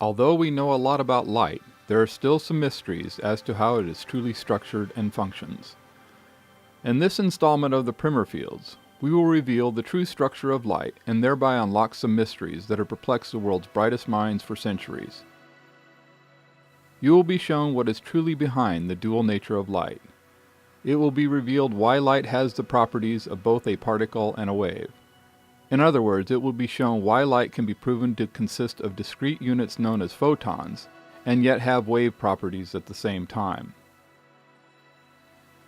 Although we know a lot about light, there are still some mysteries as to how it is truly structured and functions. In this installment of the Primer Fields, we will reveal the true structure of light and thereby unlock some mysteries that have perplexed the world's brightest minds for centuries. You will be shown what is truly behind the dual nature of light. It will be revealed why light has the properties of both a particle and a wave. In other words, it will be shown why light can be proven to consist of discrete units known as photons, and yet have wave properties at the same time.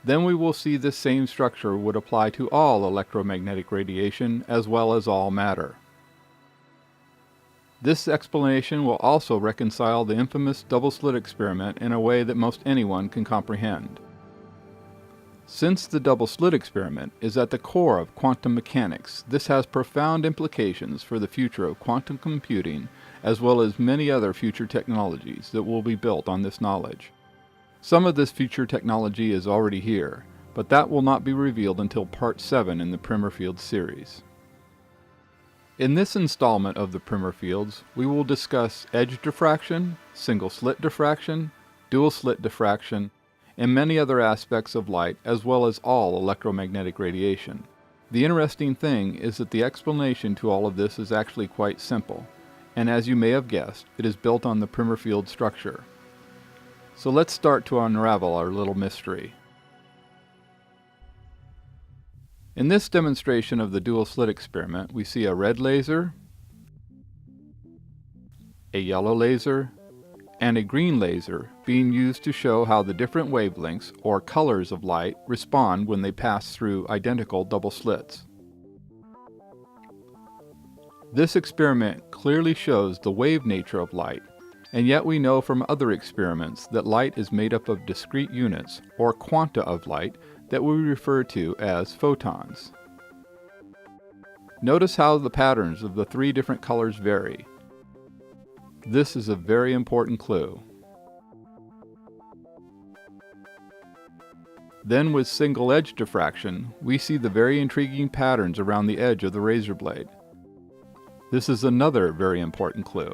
Then we will see this same structure would apply to all electromagnetic radiation as well as all matter. This explanation will also reconcile the infamous double-slit experiment in a way that most anyone can comprehend. Since the double-slit experiment is at the core of quantum mechanics, this has profound implications for the future of quantum computing as well as many other future technologies that will be built on this knowledge. Some of this future technology is already here, but that will not be revealed until Part 7 in the Primer Fields series. In this installment of the Primer Fields, we will discuss edge diffraction, single-slit diffraction, dual-slit diffraction, and many other aspects of light as well as all electromagnetic radiation. The interesting thing is that the explanation to all of this is actually quite simple, and as you may have guessed, it is built on the Primer Field structure. So let's start to unravel our little mystery. In this demonstration of the dual-slit experiment, we see a red laser, a yellow laser, and a green laser being used to show how the different wavelengths or colors of light respond when they pass through identical double slits. This experiment clearly shows the wave nature of light, and yet we know from other experiments that light is made up of discrete units or quanta of light that we refer to as photons. Notice how the patterns of the three different colors vary. This is a very important clue. Then with single edge diffraction, we see the very intriguing patterns around the edge of the razor blade. This is another very important clue.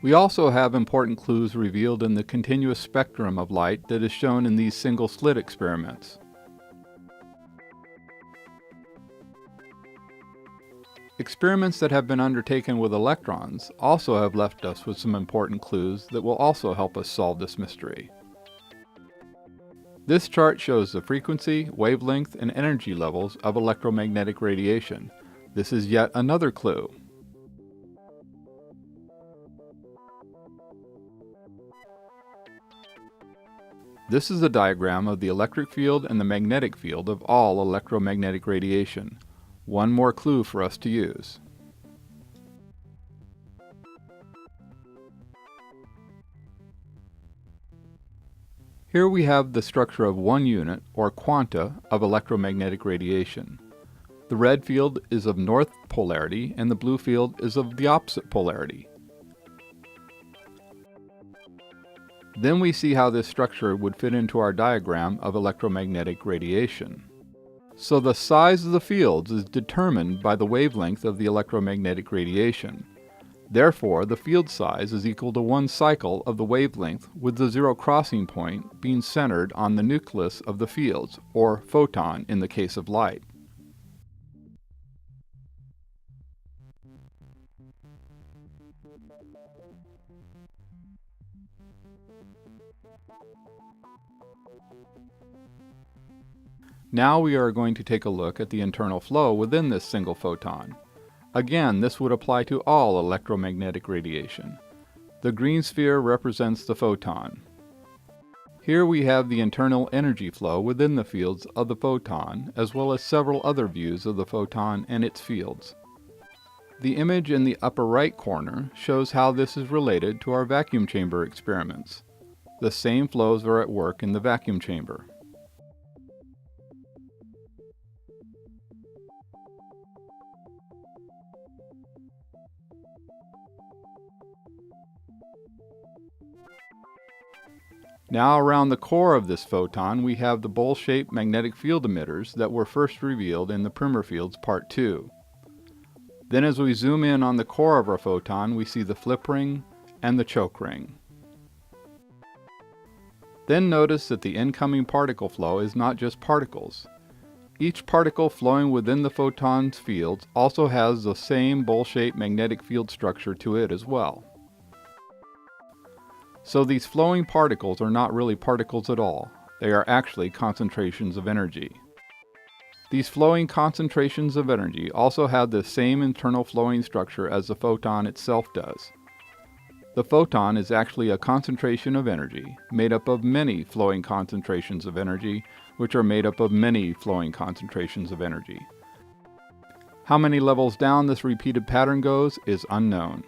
We also have important clues revealed in the continuous spectrum of light that is shown in these single-slit experiments. Experiments that have been undertaken with electrons also have left us with some important clues that will also help us solve this mystery. This chart shows the frequency, wavelength, and energy levels of electromagnetic radiation. This is yet another clue. This is a diagram of the electric field and the magnetic field of all electromagnetic radiation. One more clue for us to use. Here we have the structure of one unit, or quanta, of electromagnetic radiation. The red field is of north polarity and the blue field is of the opposite polarity. Then we see how this structure would fit into our diagram of electromagnetic radiation. So the size of the fields is determined by the wavelength of the electromagnetic radiation. Therefore, the field size is equal to one cycle of the wavelength, with the zero crossing point being centered on the nucleus of the fields, or photon in the case of light. Now we are going to take a look at the internal flow within this single photon. Again, this would apply to all electromagnetic radiation. The green sphere represents the photon. Here we have the internal energy flow within the fields of the photon, as well as several other views of the photon and its fields. The image in the upper right corner shows how this is related to our vacuum chamber experiments. The same flows are at work in the vacuum chamber. Now around the core of this photon we have the bowl-shaped magnetic field emitters that were first revealed in the Primer Fields Part 2. Then as we zoom in on the core of our photon we see the flip ring and the choke ring. Then notice that the incoming particle flow is not just particles. Each particle flowing within the photon's fields also has the same bowl-shaped magnetic field structure to it as well. So these flowing particles are not really particles at all. They are actually concentrations of energy. These flowing concentrations of energy also have the same internal flowing structure as the photon itself does. The photon is actually a concentration of energy made up of many flowing concentrations of energy, which are made up of many flowing concentrations of energy. How many levels down this repeated pattern goes is unknown.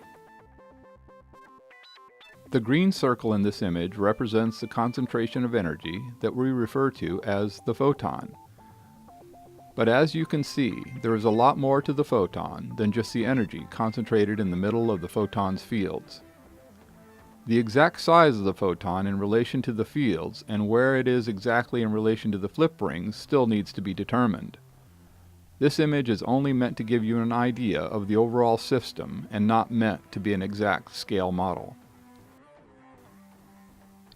The green circle in this image represents the concentration of energy that we refer to as the photon. But as you can see, there is a lot more to the photon than just the energy concentrated in the middle of the photon's fields. The exact size of the photon in relation to the fields and where it is exactly in relation to the flip rings still needs to be determined. This image is only meant to give you an idea of the overall system and not meant to be an exact scale model.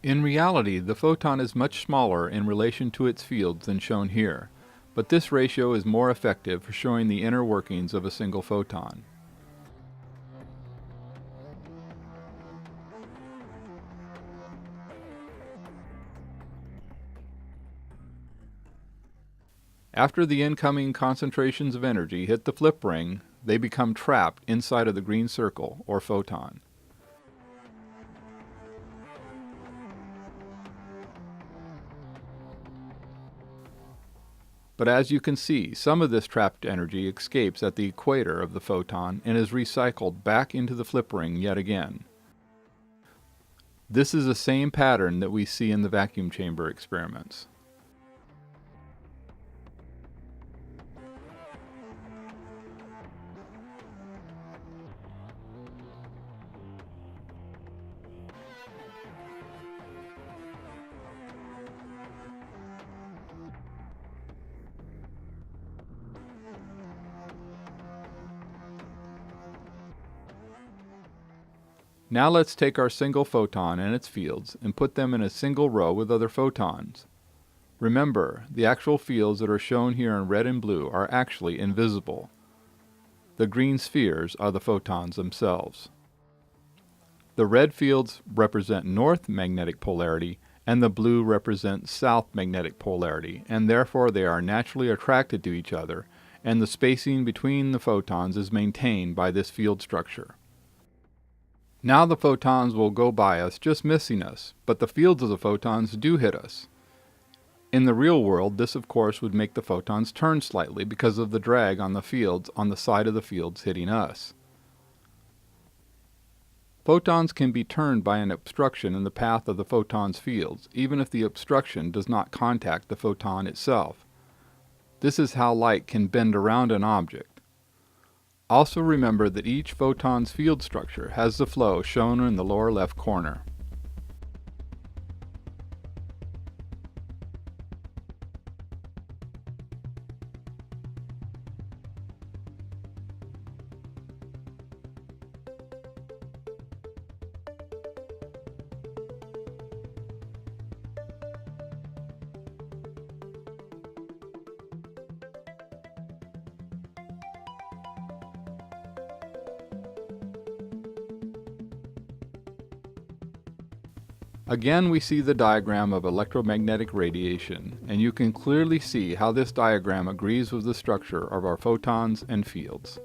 In reality, the photon is much smaller in relation to its fields than shown here, but this ratio is more effective for showing the inner workings of a single photon. After the incoming concentrations of energy hit the flip ring, they become trapped inside of the green circle, or photon. But as you can see, some of this trapped energy escapes at the equator of the photon and is recycled back into the flip ring yet again. This is the same pattern that we see in the vacuum chamber experiments. Now let's take our single photon and its fields and put them in a single row with other photons. Remember, the actual fields that are shown here in red and blue are actually invisible. The green spheres are the photons themselves. The red fields represent north magnetic polarity and the blue represents south magnetic polarity, and therefore they are naturally attracted to each other, and the spacing between the photons is maintained by this field structure. Now the photons will go by us just missing us, but the fields of the photons do hit us. In the real world, this of course would make the photons turn slightly because of the drag on the fields on the side of the fields hitting us. Photons can be turned by an obstruction in the path of the photon's fields, even if the obstruction does not contact the photon itself. This is how light can bend around an object. Also remember that each photon's field structure has the flow shown in the lower left corner. Again we see the diagram of electromagnetic radiation, and you can clearly see how this diagram agrees with the structure of our photons and fields.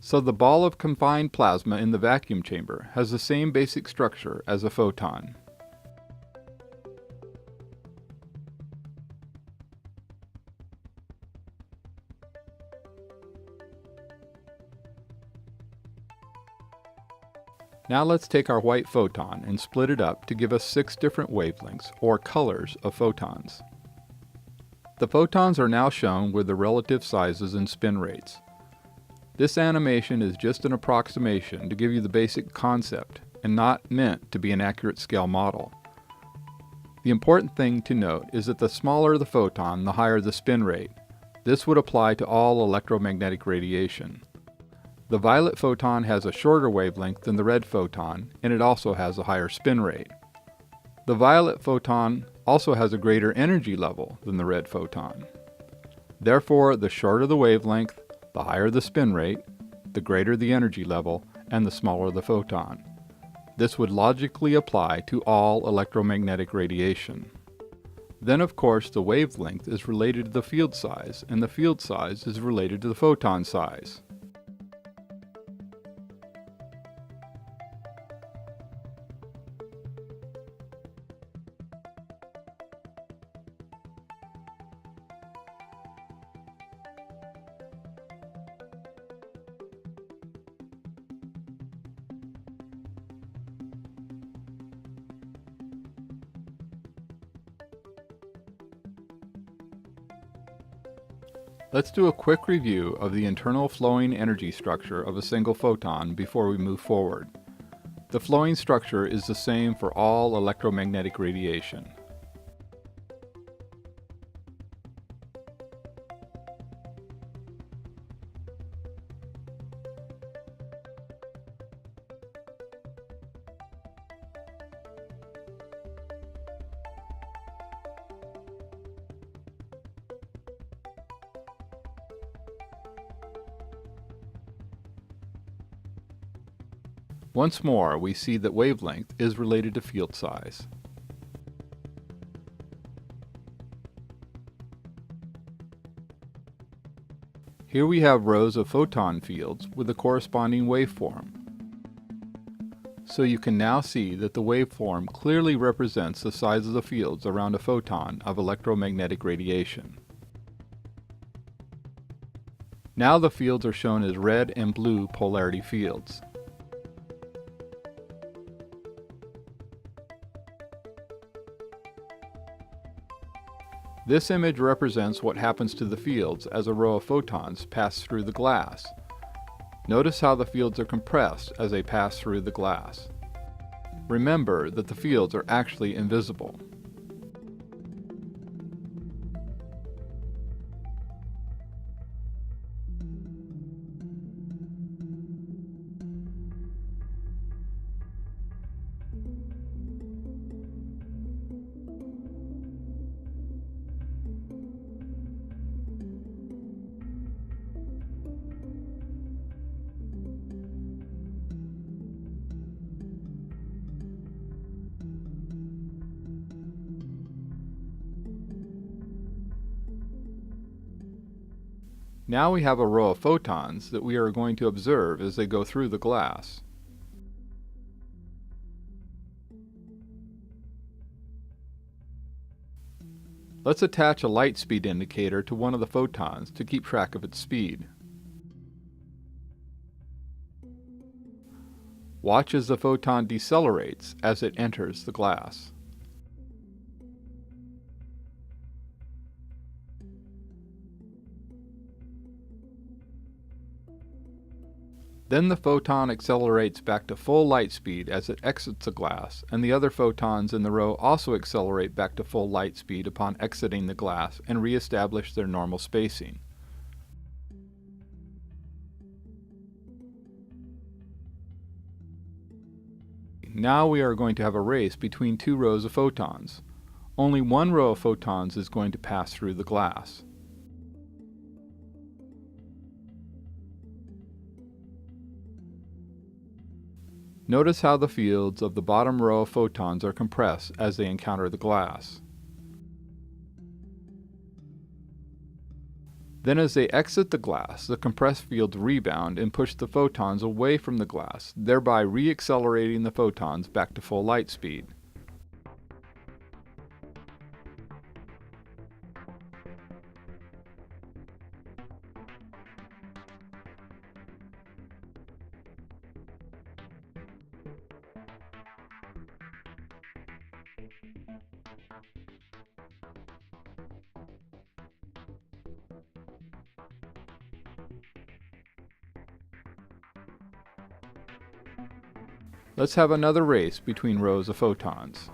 So the ball of confined plasma in the vacuum chamber has the same basic structure as a photon. Now let's take our white photon and split it up to give us 6 different wavelengths, or colors, of photons. The photons are now shown with the relative sizes and spin rates. This animation is just an approximation to give you the basic concept, and not meant to be an accurate scale model. The important thing to note is that the smaller the photon, the higher the spin rate. This would apply to all electromagnetic radiation. The violet photon has a shorter wavelength than the red photon, and it also has a higher spin rate. The violet photon also has a greater energy level than the red photon. Therefore, the shorter the wavelength, the higher the spin rate, the greater the energy level, and the smaller the photon. This would logically apply to all electromagnetic radiation. Then, of course, the wavelength is related to the field size, and the field size is related to the photon size. Let's do a quick review of the internal flowing energy structure of a single photon before we move forward. The flowing structure is the same for all electromagnetic radiation. Once more, we see that wavelength is related to field size. Here we have rows of photon fields with the corresponding waveform. So you can now see that the waveform clearly represents the size of the fields around a photon of electromagnetic radiation. Now the fields are shown as red and blue polarity fields. This image represents what happens to the fields as a row of photons pass through the glass. Notice how the fields are compressed as they pass through the glass. Remember that the fields are actually invisible. Now we have a row of photons that we are going to observe as they go through the glass. Let's attach a light speed indicator to one of the photons to keep track of its speed. Watch as the photon decelerates as it enters the glass. Then the photon accelerates back to full light speed as it exits the glass, and the other photons in the row also accelerate back to full light speed upon exiting the glass and re-establish their normal spacing. Now we are going to have a race between two rows of photons. Only one row of photons is going to pass through the glass. Notice how the fields of the bottom row of photons are compressed as they encounter the glass. Then as they exit the glass, the compressed fields rebound and push the photons away from the glass, thereby re-accelerating the photons back to full light speed. Let's have another race between rows of photons.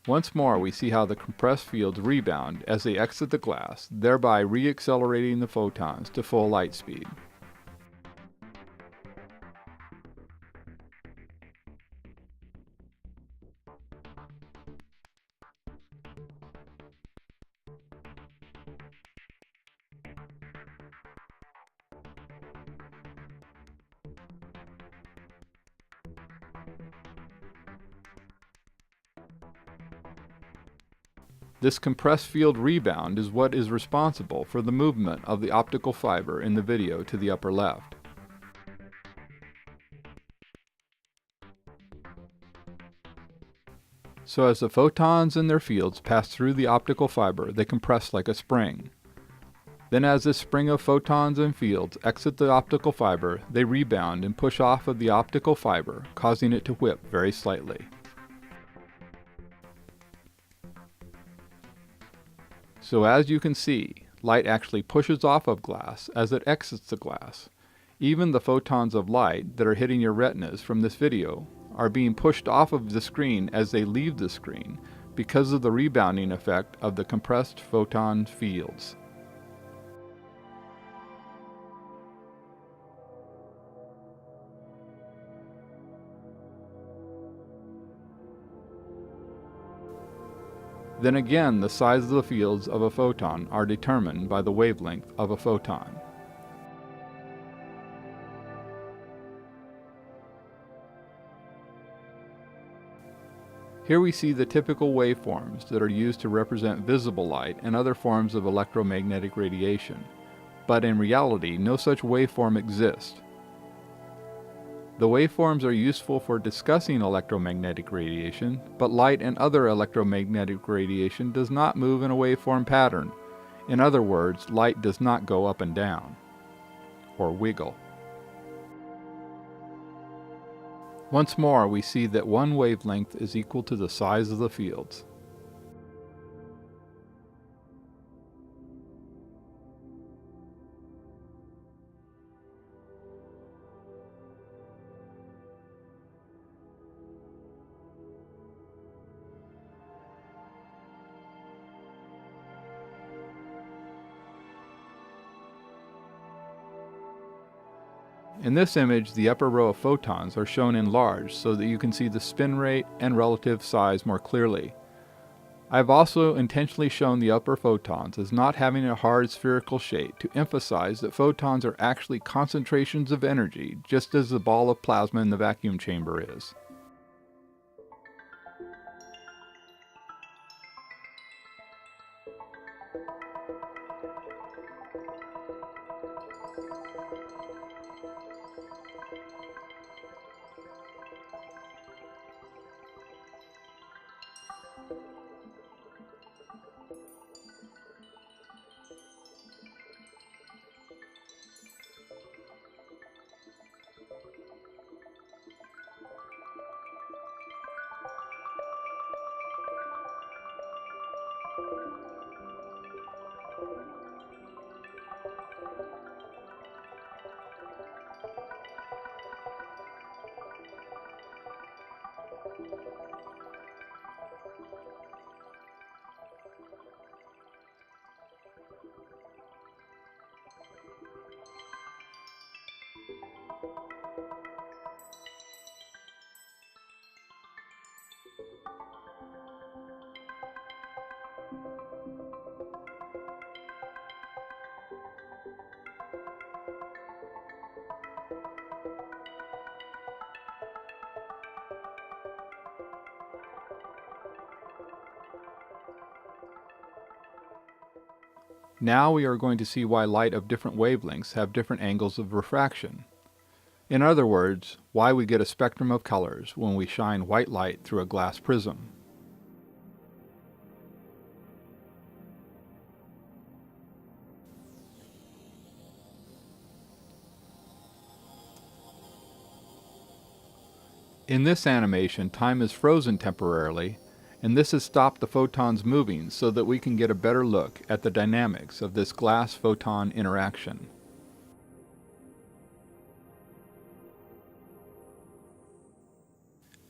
Once more, we see how the compressed fields rebound as they exit the glass, thereby re-accelerating the photons to full light speed. This compressed field rebound is what is responsible for the movement of the optical fiber in the video to the upper left. So as the photons and their fields pass through the optical fiber, they compress like a spring. Then as this spring of photons and fields exit the optical fiber, they rebound and push off of the optical fiber, causing it to whip very slightly. So as you can see, light actually pushes off of glass as it exits the glass. Even the photons of light that are hitting your retinas from this video are being pushed off of the screen as they leave the screen because of the rebounding effect of the compressed photon fields. Then again, the size of the fields of a photon are determined by the wavelength of a photon. Here we see the typical waveforms that are used to represent visible light and other forms of electromagnetic radiation, but in reality, no such waveform exists. The waveforms are useful for discussing electromagnetic radiation, but light and other electromagnetic radiation does not move in a waveform pattern. In other words, light does not go up and down, or wiggle. Once more, we see that one wavelength is equal to the size of the fields. In this image, the upper row of photons are shown enlarged so that you can see the spin rate and relative size more clearly. I have also intentionally shown the upper photons as not having a hard spherical shape to emphasize that photons are actually concentrations of energy, just as the ball of plasma in the vacuum chamber is. Now we are going to see why light of different wavelengths have different angles of refraction. In other words, why we get a spectrum of colors when we shine white light through a glass prism. In this animation, time is frozen temporarily, and this has stopped the photons moving so that we can get a better look at the dynamics of this glass-photon interaction.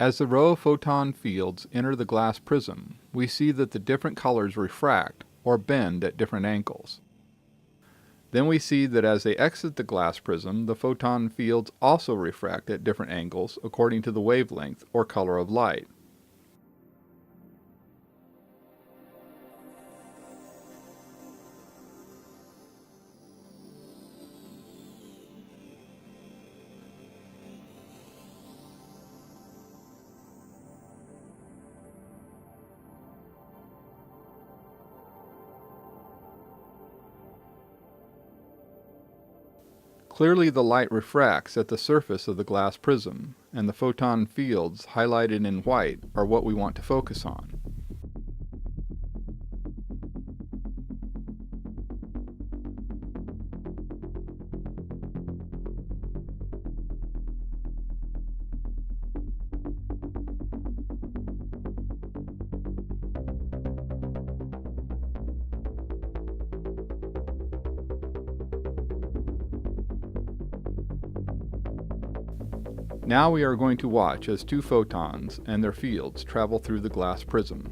As the row of photon fields enter the glass prism, we see that the different colors refract or bend at different angles. Then we see that as they exit the glass prism, the photon fields also refract at different angles according to the wavelength or color of light. Clearly the light refracts at the surface of the glass prism, and the photon fields highlighted in white are what we want to focus on. Now we are going to watch as two photons and their fields travel through the glass prism.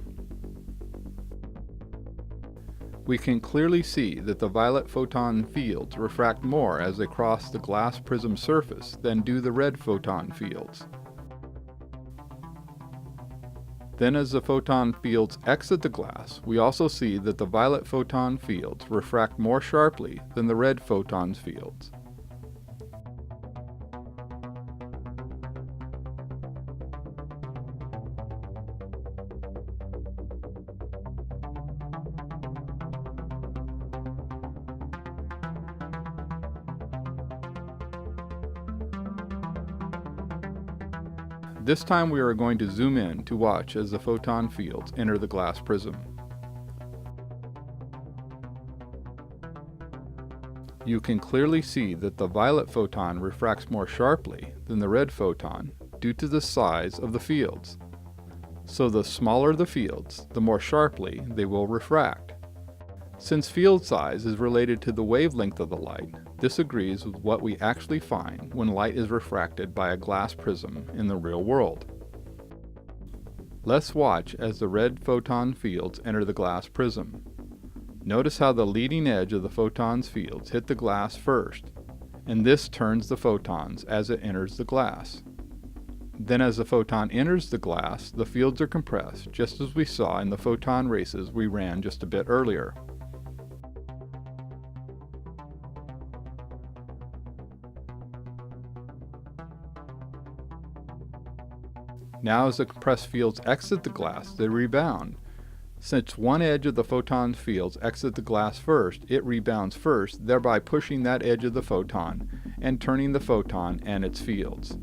We can clearly see that the violet photon fields refract more as they cross the glass prism surface than do the red photon fields. Then as the photon fields exit the glass, we also see that the violet photon fields refract more sharply than the red photon fields. This time we are going to zoom in to watch as the photon fields enter the glass prism. You can clearly see that the violet photon refracts more sharply than the red photon due to the size of the fields. So the smaller the fields, the more sharply they will refract. Since field size is related to the wavelength of the light, this agrees with what we actually find when light is refracted by a glass prism in the real world. Let's watch as the red photon fields enter the glass prism. Notice how the leading edge of the photon's fields hit the glass first, and this turns the photons as it enters the glass. Then as the photon enters the glass, the fields are compressed, just as we saw in the photon races we ran just a bit earlier. Now as the compressed fields exit the glass, they rebound. Since one edge of the photon fields exit the glass first, it rebounds first, thereby pushing that edge of the photon and turning the photon and its fields.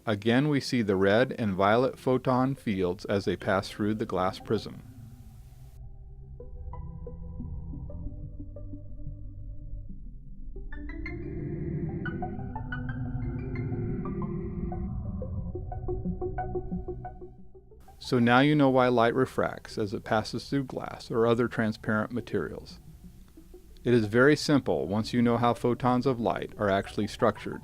Again we see the red and violet photon fields as they pass through the glass prism. So now you know why light refracts as it passes through glass or other transparent materials. It is very simple once you know how photons of light are actually structured.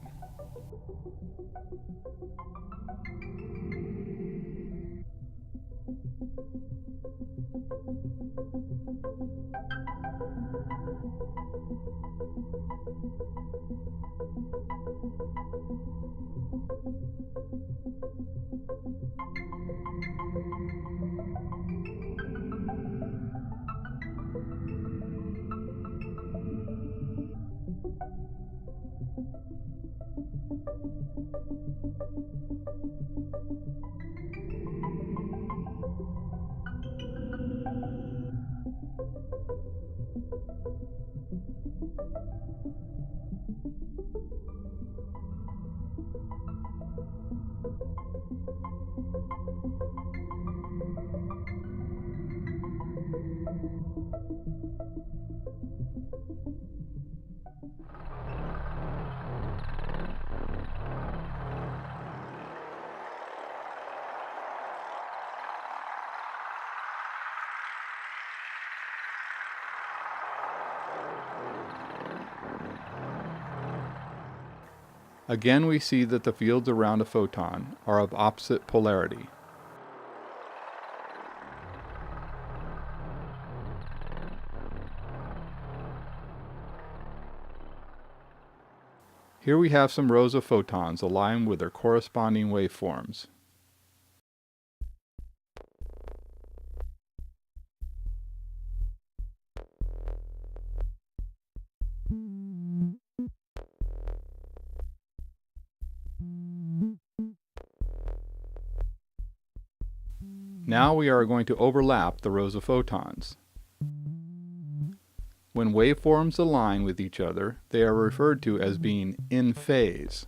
Again, we see that the fields around a photon are of opposite polarity. Here we have some rows of photons aligned with their corresponding waveforms. Now we are going to overlap the rows of photons. When waveforms align with each other, they are referred to as being in phase.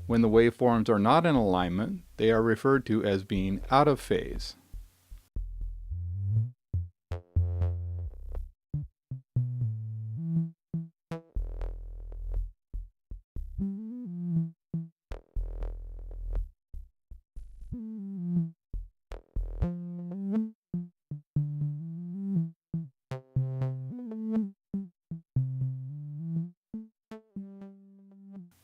When the waveforms are not in alignment, they are referred to as being out of phase.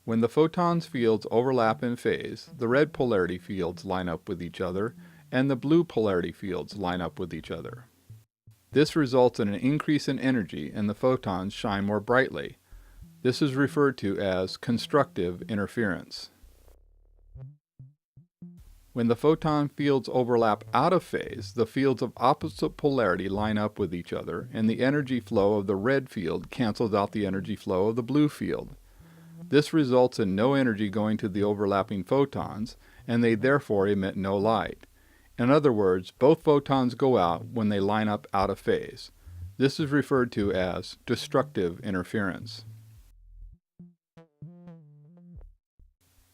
When the photons' fields overlap in phase, the red polarity fields line up with each other, and the blue polarity fields line up with each other. This results in an increase in energy, and the photons shine more brightly. This is referred to as constructive interference. When the photon fields overlap out of phase, the fields of opposite polarity line up with each other, and the energy flow of the red field cancels out the energy flow of the blue field. This results in no energy going to the overlapping photons, and they therefore emit no light. In other words, both photons go out when they line up out of phase. This is referred to as destructive interference.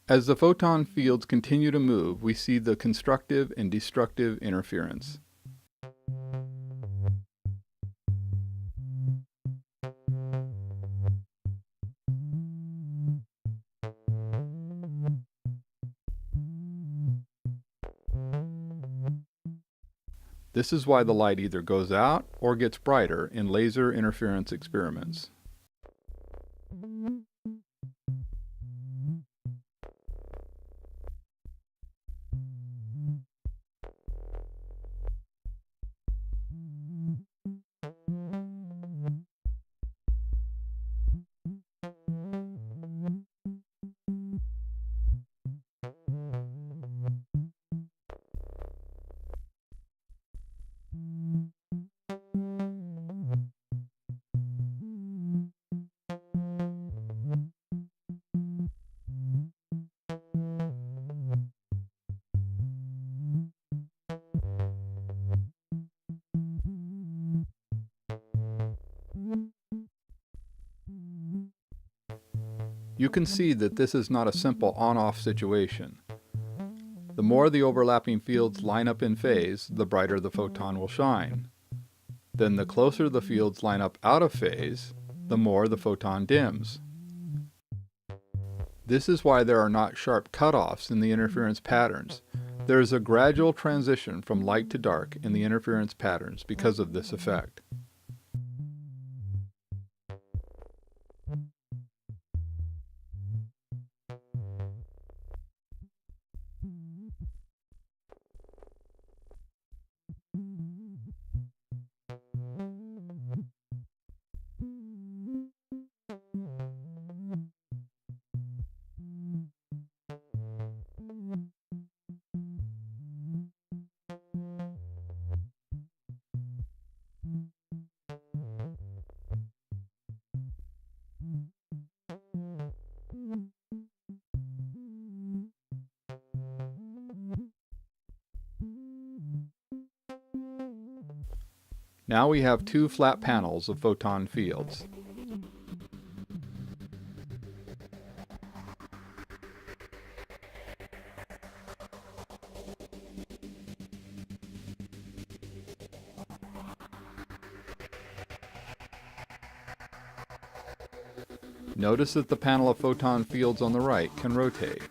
As the photon fields continue to move, we see the constructive and destructive interference. This is why the light either goes out or gets brighter in laser interference experiments. You can see that this is not a simple on-off situation. The more the overlapping fields line up in phase, the brighter the photon will shine. Then the closer the fields line up out of phase, the more the photon dims. This is why there are not sharp cutoffs in the interference patterns. There is a gradual transition from light to dark in the interference patterns because of this effect. Now we have two flat panels of photon fields. Notice that the panel of photon fields on the right can rotate.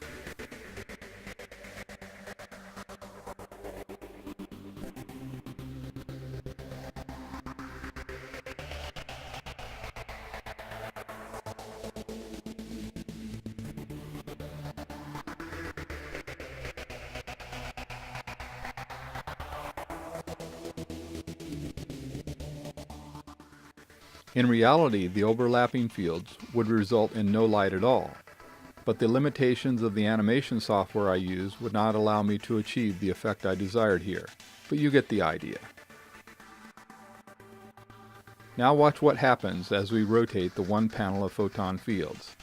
In reality, the overlapping fields would result in no light at all, but the limitations of the animation software I use would not allow me to achieve the effect I desired here, but you get the idea. Now watch what happens as we rotate the one panel of photon fields.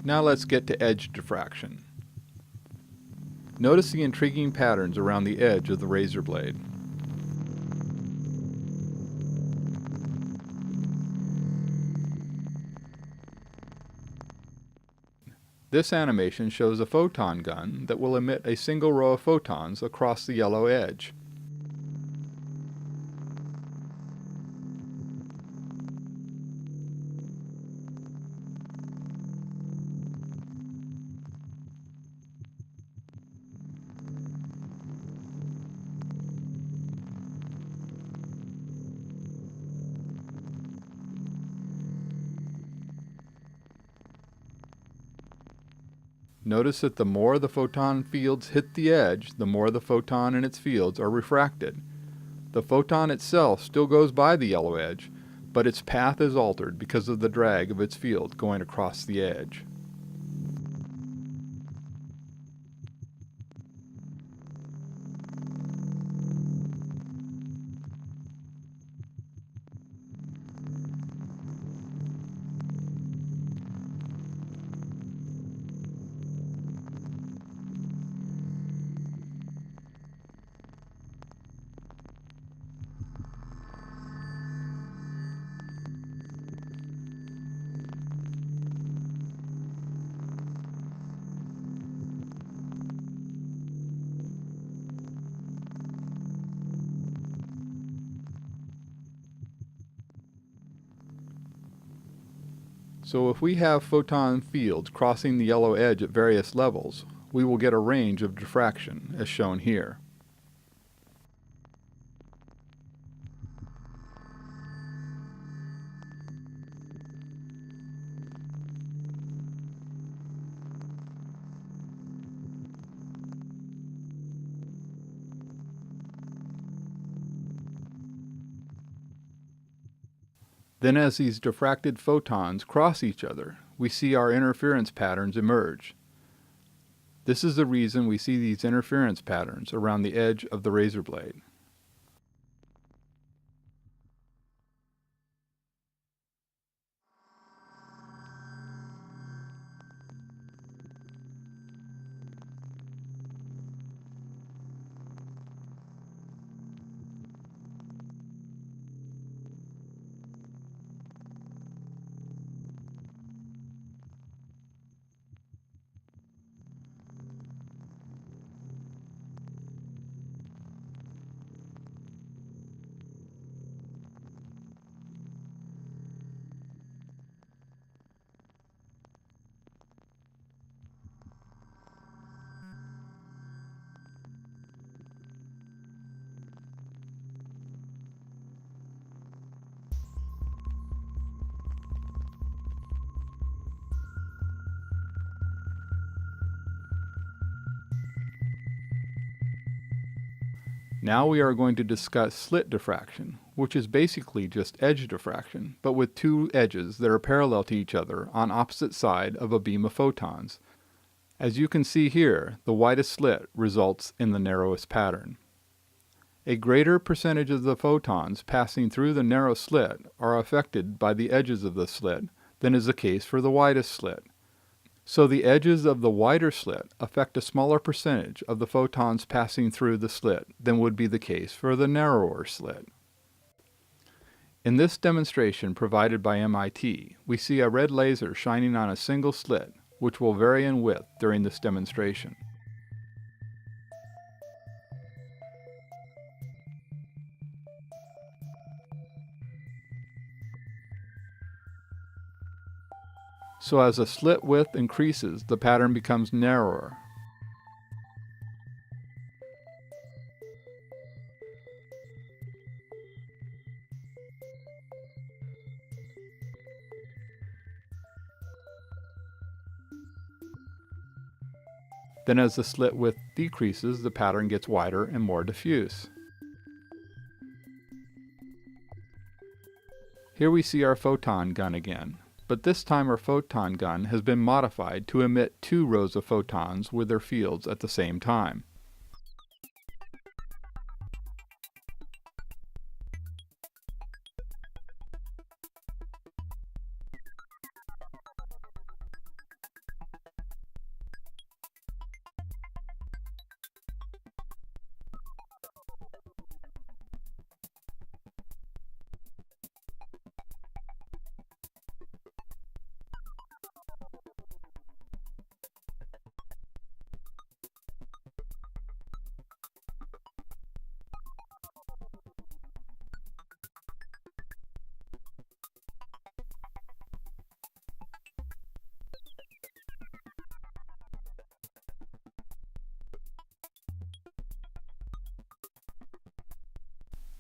Now let's get to edge diffraction. Notice the intriguing patterns around the edge of the razor blade. This animation shows a photon gun that will emit a single row of photons across the yellow edge. Notice that the more the photon fields hit the edge, the more the photon and its fields are refracted. The photon itself still goes by the yellow edge, but its path is altered because of the drag of its field going across the edge. So if we have photon fields crossing the yellow edge at various levels, we will get a range of diffraction, as shown here. Then as these diffracted photons cross each other, we see our interference patterns emerge. This is the reason we see these interference patterns around the edge of the razor blade. Now we are going to discuss slit diffraction, which is basically just edge diffraction, but with two edges that are parallel to each other on opposite side of a beam of photons. As you can see here, the widest slit results in the narrowest pattern. A greater percentage of the photons passing through the narrow slit are affected by the edges of the slit than is the case for the widest slit. So the edges of the wider slit affect a smaller percentage of the photons passing through the slit than would be the case for the narrower slit. In this demonstration provided by MIT, we see a red laser shining on a single slit, which will vary in width during this demonstration. So as the slit width increases, the pattern becomes narrower. Then as the slit width decreases, the pattern gets wider and more diffuse. Here we see our photon gun again, but this time our photon gun has been modified to emit 2 rows of photons with their fields at the same time.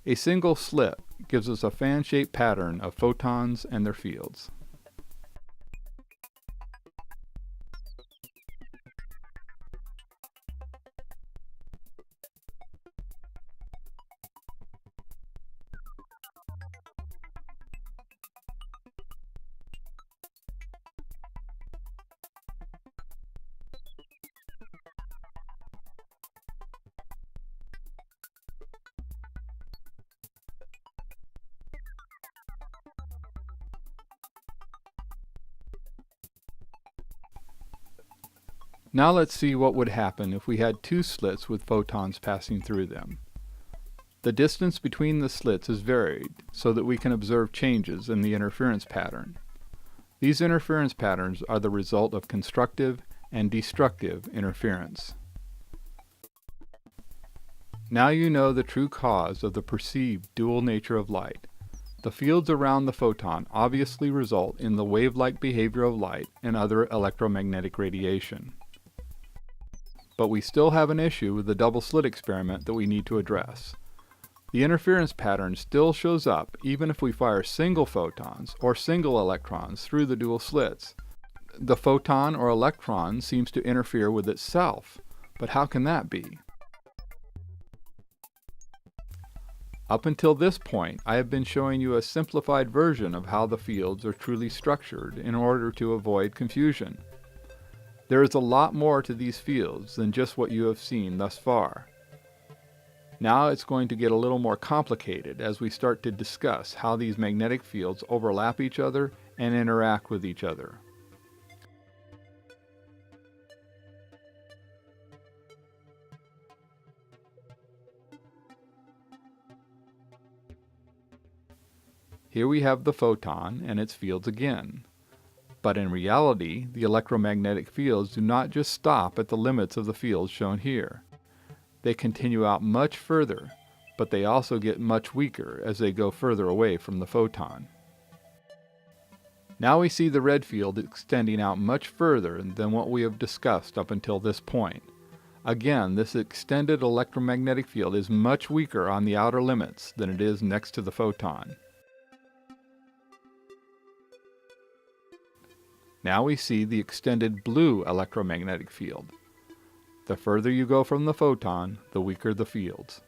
A single slit gives us a fan-shaped pattern of photons and their fields. Now let's see what would happen if we had 2 slits with photons passing through them. The distance between the slits is varied so that we can observe changes in the interference pattern. These interference patterns are the result of constructive and destructive interference. Now you know the true cause of the perceived dual nature of light. The fields around the photon obviously result in the wave-like behavior of light and other electromagnetic radiation. But we still have an issue with the double slit experiment that we need to address. The interference pattern still shows up even if we fire single photons or single electrons through the dual slits. The photon or electron seems to interfere with itself, but how can that be? Up until this point, I have been showing you a simplified version of how the fields are truly structured in order to avoid confusion. There is a lot more to these fields than just what you have seen thus far. Now it's going to get a little more complicated as we start to discuss how these magnetic fields overlap each other and interact with each other. Here we have the photon and its fields again. But in reality, the electromagnetic fields do not just stop at the limits of the fields shown here. They continue out much further, but they also get much weaker as they go further away from the photon. Now we see the red field extending out much further than what we have discussed up until this point. Again, this extended electromagnetic field is much weaker on the outer limits than it is next to the photon. Now we see the extended blue electromagnetic field. The further you go from the photon, the weaker the fields.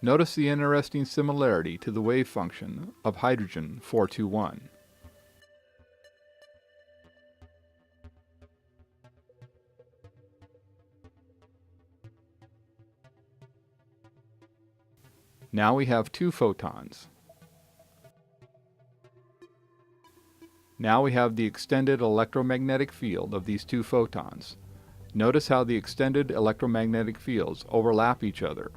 Notice the interesting similarity to the wave function of hydrogen 421. Now we have two photons. Now we have the extended electromagnetic field of these two photons. Notice how the extended electromagnetic fields overlap each other.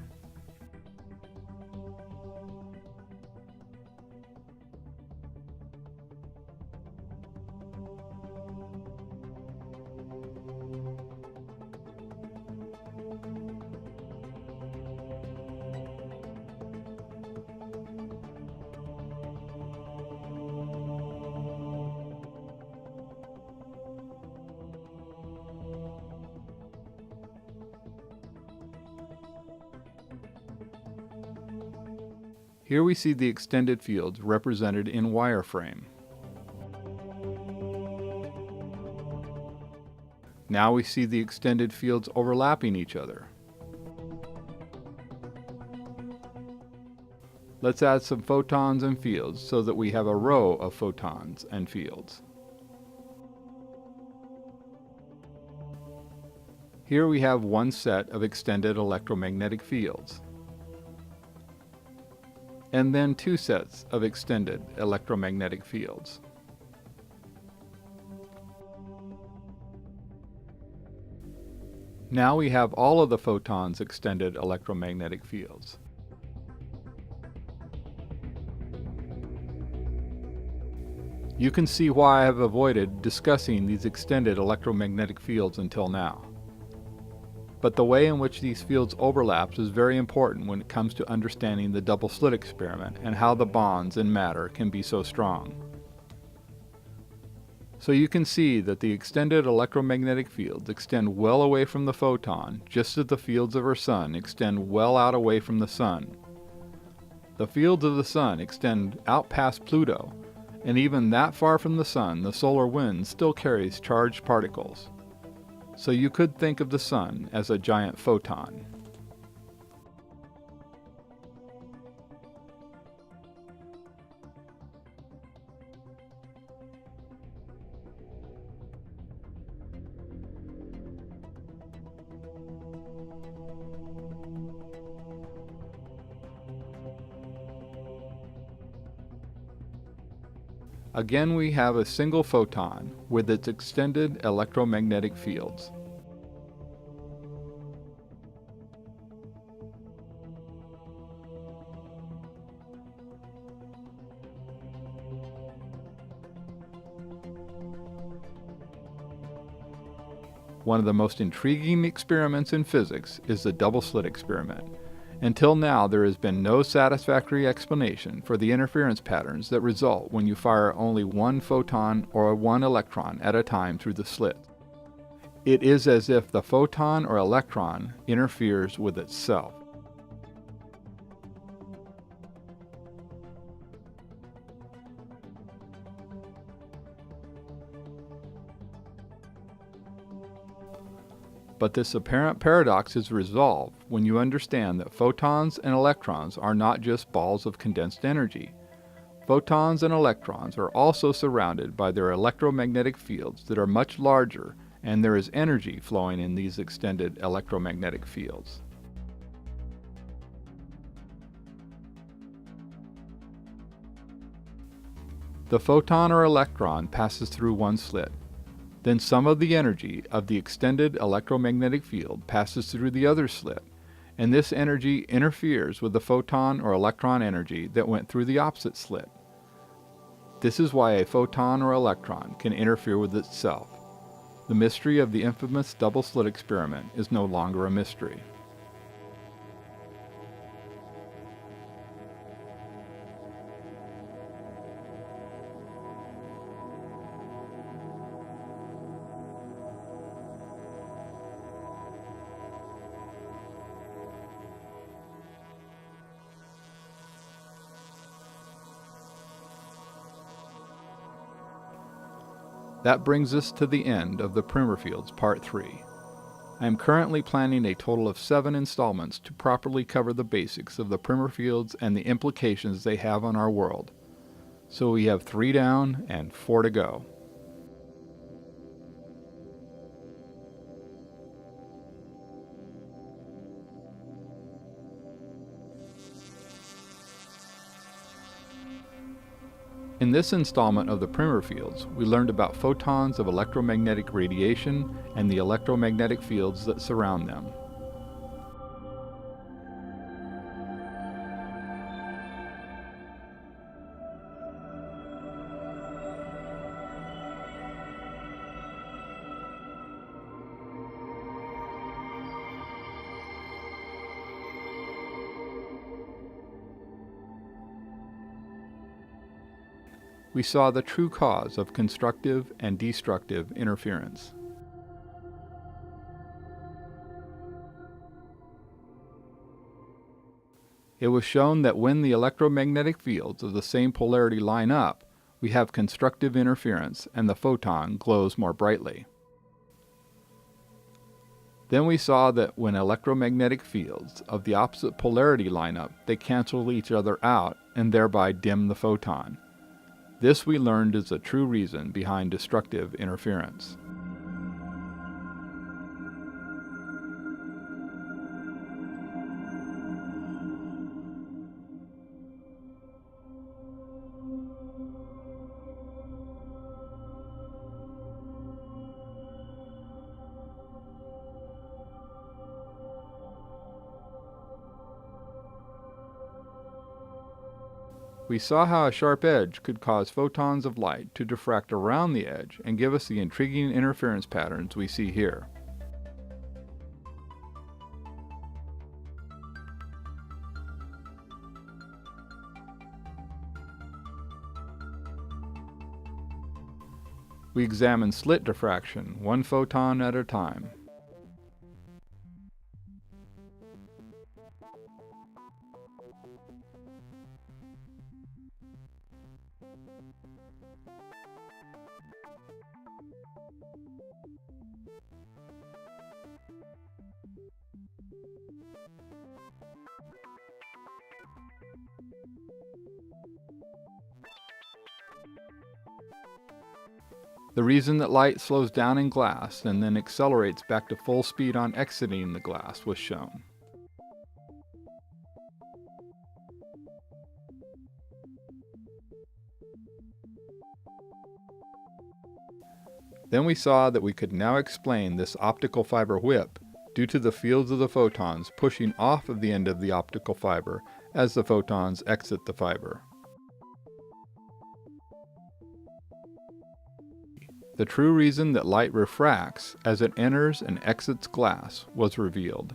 Here we see the extended fields represented in wireframe. Now we see the extended fields overlapping each other. Let's add some photons and fields so that we have a row of photons and fields. Here we have one set of extended electromagnetic fields, and then two sets of extended electromagnetic fields. Now we have all of the photons' extended electromagnetic fields. You can see why I have avoided discussing these extended electromagnetic fields until now. But the way in which these fields overlap is very important when it comes to understanding the double slit experiment and how the bonds in matter can be so strong. So you can see that the extended electromagnetic fields extend well away from the photon, just as the fields of our Sun extend well out away from the Sun. The fields of the Sun extend out past Pluto, and even that far from the Sun, the solar wind still carries charged particles. So you could think of the Sun as a giant photon. Again, we have a single photon with its extended electromagnetic fields. One of the most intriguing experiments in physics is the double slit experiment. Until now, there has been no satisfactory explanation for the interference patterns that result when you fire only one photon or one electron at a time through the slit. It is as if the photon or electron interferes with itself. But this apparent paradox is resolved when you understand that photons and electrons are not just balls of condensed energy. Photons and electrons are also surrounded by their electromagnetic fields that are much larger, and there is energy flowing in these extended electromagnetic fields. The photon or electron passes through one slit. Then some of the energy of the extended electromagnetic field passes through the other slit, and this energy interferes with the photon or electron energy that went through the opposite slit. This is why a photon or electron can interfere with itself. The mystery of the infamous double slit experiment is no longer a mystery. That brings us to the end of the Primer Fields Part 3. I am currently planning a total of 7 installments to properly cover the basics of the primer fields and the implications they have on our world. So we have 3 down and 4 to go. In this installment of the primer fields, we learned about photons of electromagnetic radiation and the electromagnetic fields that surround them. We saw the true cause of constructive and destructive interference. It was shown that when the electromagnetic fields of the same polarity line up, we have constructive interference and the photon glows more brightly. Then we saw that when electromagnetic fields of the opposite polarity line up, they cancel each other out and thereby dim the photon. This we learned is the true reason behind destructive interference. We saw how a sharp edge could cause photons of light to diffract around the edge and give us the intriguing interference patterns we see here. We examined slit diffraction, one photon at a time. The reason that light slows down in glass and then accelerates back to full speed on exiting the glass was shown. Then we saw that we could now explain this optical fiber whip due to the fields of the photons pushing off of the end of the optical fiber as the photons exit the fiber. The true reason that light refracts as it enters and exits glass was revealed.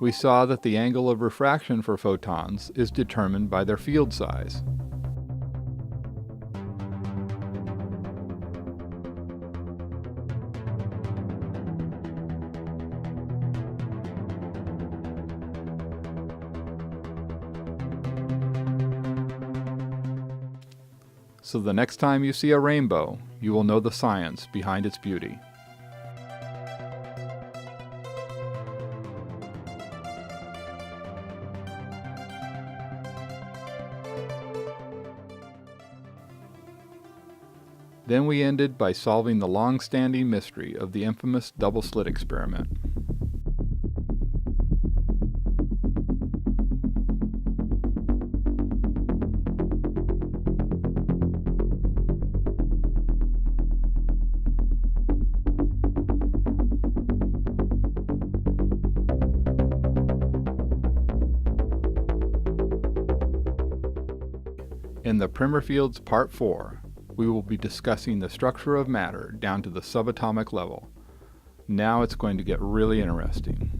We saw that the angle of refraction for photons is determined by their field size. So the next time you see a rainbow, you will know the science behind its beauty. Then we ended by solving the long-standing mystery of the infamous double-slit experiment. In the Primer Fields Part 4, we will be discussing the structure of matter down to the subatomic level. Now it's going to get really interesting.